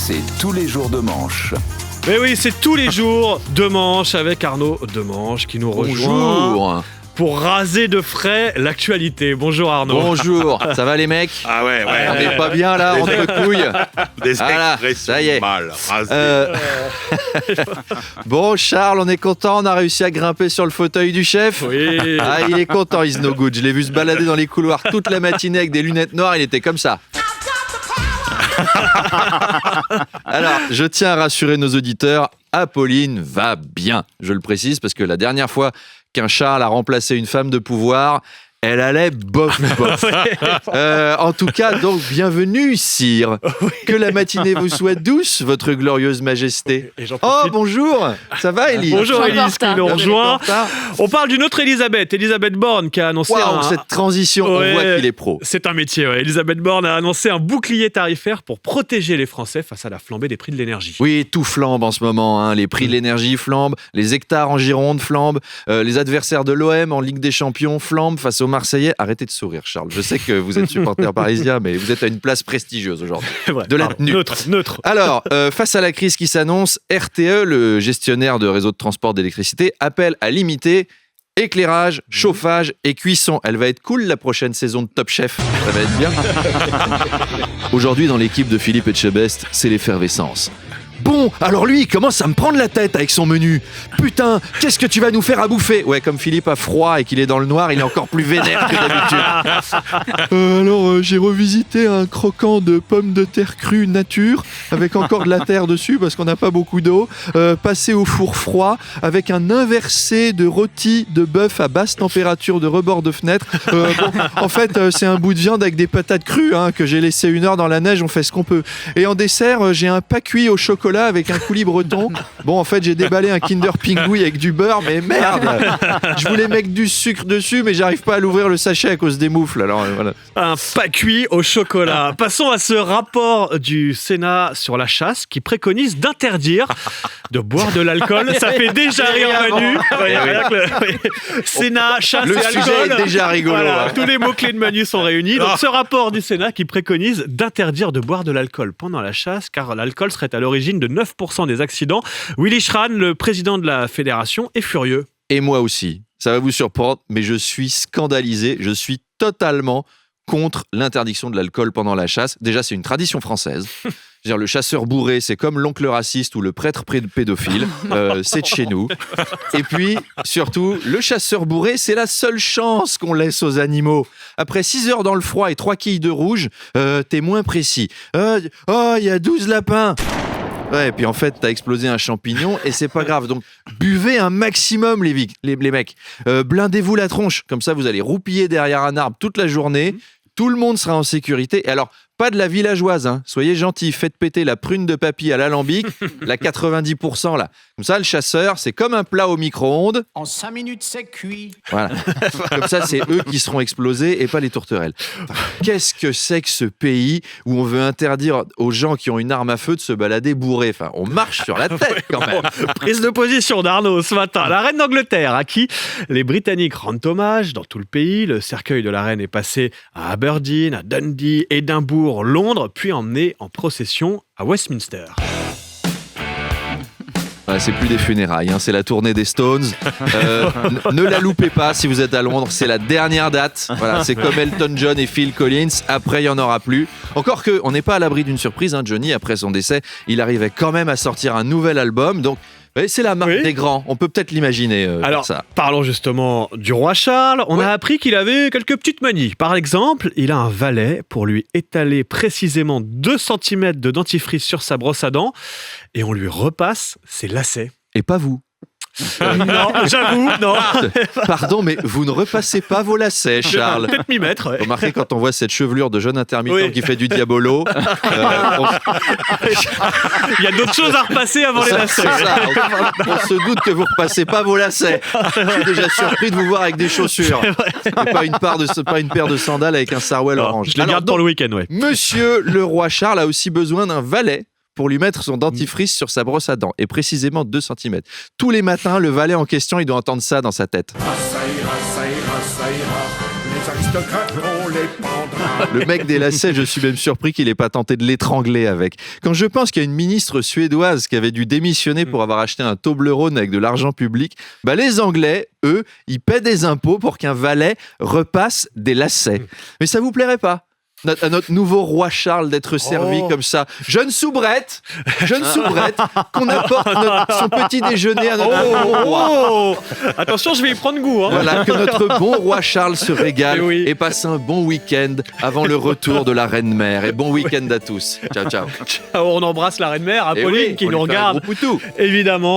C'est tous les jours de manche. Mais oui, c'est tous les jours de manche avec Arnaud Demanche qui nous rejoint. Bonjour. Pour raser de frais l'actualité. Bonjour Arnaud. Bonjour. Ça va les mecs ? Ah ouais. On n'est pas bien là, entre couilles. Des Voilà, expressions ça y est. mal rasées. Bon, Charles, on est content, on a réussi à grimper sur le fauteuil du chef. Oui. Ah, il est content, Is No Good. Je l'ai vu se balader dans les couloirs toute la matinée avec des lunettes noires, il était comme ça. Alors, je tiens à rassurer nos auditeurs, Apolline va bien. Je le précise parce que la dernière fois qu'un Charles a remplacé une femme de pouvoir, elle allait bof. En tout cas, donc, bienvenue, sire. Que la matinée vous soit douce, votre glorieuse majesté. Et j'en Oh, profite. bonjour. Ça va, Élise ? Bonjour Élise qui nous rejoint. Ça On parle d'une autre Elisabeth Borne qui a annoncé Waouh, cette transition, on Ouais. voit qu'il est pro. C'est un métier, ouais. Elisabeth Borne a annoncé un bouclier tarifaire pour protéger les Français face à la flambée des prix de l'énergie. Oui, tout flambe en ce moment. Hein. Les prix de l'énergie flambent, les hectares en Gironde flambent, les adversaires de l'OM en Ligue des Champions flambent face aux Marseillais. Arrêtez de sourire, Charles. Je sais que vous êtes supporter parisien, mais vous êtes à une place prestigieuse aujourd'hui. Ouais, De la pardon. tenue. Neutre. Alors, face à la crise qui s'annonce, RTE, le gestionnaire de réseau de transport d'électricité, appelle à limiter éclairage, chauffage et cuisson. Elle va être cool la prochaine saison de Top Chef. Ça va être bien. Aujourd'hui, dans l'équipe de Philippe Etchebest, c'est l'effervescence. Bon, alors lui, il commence à me prendre la tête avec son menu. Putain, qu'est-ce que tu vas nous faire à bouffer ? Ouais, comme Philippe a froid et qu'il est dans le noir, il est encore plus vénère que d'habitude. Alors, j'ai revisité un croquant de pommes de terre crues nature, avec encore de la terre dessus parce qu'on n'a pas beaucoup d'eau, passé au four froid, avec un inversé de rôti de bœuf à basse température de rebord de fenêtre. En fait, c'est un bout de viande avec des patates crues hein, que j'ai laissé 1 heure dans la neige, on fait ce qu'on peut. Et en dessert, j'ai un pas cuit au chocolat avec un coulis breton. Bon, en fait, j'ai déballé un Kinder Pingouille avec du beurre, mais merde! Je voulais mettre du sucre dessus, mais j'arrive pas à l'ouvrir le sachet à cause des moufles. Alors, voilà. Un pas cuit au chocolat. Passons à ce rapport du Sénat sur la chasse qui préconise d'interdire de boire de l'alcool. Ça fait déjà rire Manu. Ouais, rien que le- Sénat, chasse Le et sujet alcool. est déjà rigolo. Voilà, hein. tous les mots-clés de Manu sont réunis. Donc, ce rapport du Sénat qui préconise d'interdire de boire de l'alcool pendant la chasse, car l'alcool serait à l'origine de 9% des accidents. Willy Schran, le président de la fédération, est furieux. Et moi aussi. Ça va vous surprendre, mais je suis scandalisé. Je suis totalement contre l'interdiction de l'alcool pendant la chasse. Déjà, c'est une tradition française. Je veux dire, le chasseur bourré, c'est comme l'oncle raciste ou le prêtre pédophile. C'est de chez nous. Et puis, surtout, le chasseur bourré, c'est la seule chance qu'on laisse aux animaux. Après 6 heures dans le froid et 3 quilles de rouge, t'es moins précis. Il y a 12 lapins. Ouais, et puis en fait, t'as explosé un champignon et c'est pas grave. Donc, buvez un maximum, les mecs. Blindez-vous la tronche. Comme ça, vous allez roupiller derrière un arbre toute la journée. Tout le monde sera en sécurité. Et alors, pas de la villageoise, hein. Soyez gentils, faites péter la prune de papy à l'alambic, la 90% là. Comme ça, le chasseur, c'est comme un plat au micro-ondes. En 5 minutes, c'est cuit. Voilà. Comme ça, c'est eux qui seront explosés et pas les tourterelles. Qu'est-ce que c'est que ce pays où on veut interdire aux gens qui ont une arme à feu de se balader bourrés ? Enfin, on marche sur la tête quand même. Prise de position d'Arnaud ce matin. La reine d'Angleterre, à qui les Britanniques rendent hommage dans tout le pays. Le cercueil de la reine est passé à Aberdeen, à Dundee, Édimbourg, Londres, puis emmené en procession à Westminster. Voilà, c'est plus des funérailles, hein, c'est la tournée des Stones. Ne la loupez pas si vous êtes à Londres, c'est la dernière date. Voilà, c'est comme Elton John et Phil Collins. Après, il n'y en aura plus. Encore que, on n'est pas à l'abri d'une surprise. Hein, Johnny, après son décès, il arrivait quand même à sortir un nouvel album. Donc, c'est la marque des grands. On peut peut-être l'imaginer. Alors, ça. parlons justement du roi Charles. On a appris qu'il avait quelques petites manies. Par exemple, il a un valet pour lui étaler précisément 2 cm de dentifrice sur sa brosse à dents et on lui repasse ses lacets. Et pas vous. Non, j'avoue, non. Pardon, mais vous ne repassez pas vos lacets, Charles. Peut-être m'y mettre. Ouais. Remarquez, quand on voit cette chevelure de jeune intermittent Oui. qui fait du diabolo, Il y a d'autres choses à repasser avant les lacets. C'est ça. On se doute que vous repassez pas vos lacets. Je suis déjà surpris de vous voir avec des chaussures. Et pas une paire de sandales avec un sarouel Non, orange. je les Alors, garde pour le week-end, ouais. Monsieur le roi Charles a aussi besoin d'un valet pour lui mettre son dentifrice sur sa brosse à dents, et précisément 2 cm. Tous les matins, le valet en question, il doit entendre ça dans sa tête. aristocrates, on les pendra. Le mec des lacets, je suis même surpris qu'il ait pas tenté de l'étrangler avec. Quand je pense qu'il y a une ministre suédoise qui avait dû démissionner pour avoir acheté un Toblerone avec de l'argent public, bah les Anglais, eux, ils paient des impôts pour qu'un valet repasse des lacets. Mais ça vous plairait pas à notre nouveau roi Charles d'être servi comme ça, jeune soubrette, qu'on apporte son petit déjeuner à notre roi. Oh attention, je vais y prendre goût. Hein. Voilà, que notre bon roi Charles se régale Eh oui. et passe un bon week-end avant le retour de la reine-mère. Et bon week-end à tous. Ciao, ciao. On embrasse la reine-mère, Et Apolline, oui, qui on nous lui fait un regarde, gros poutou. évidemment.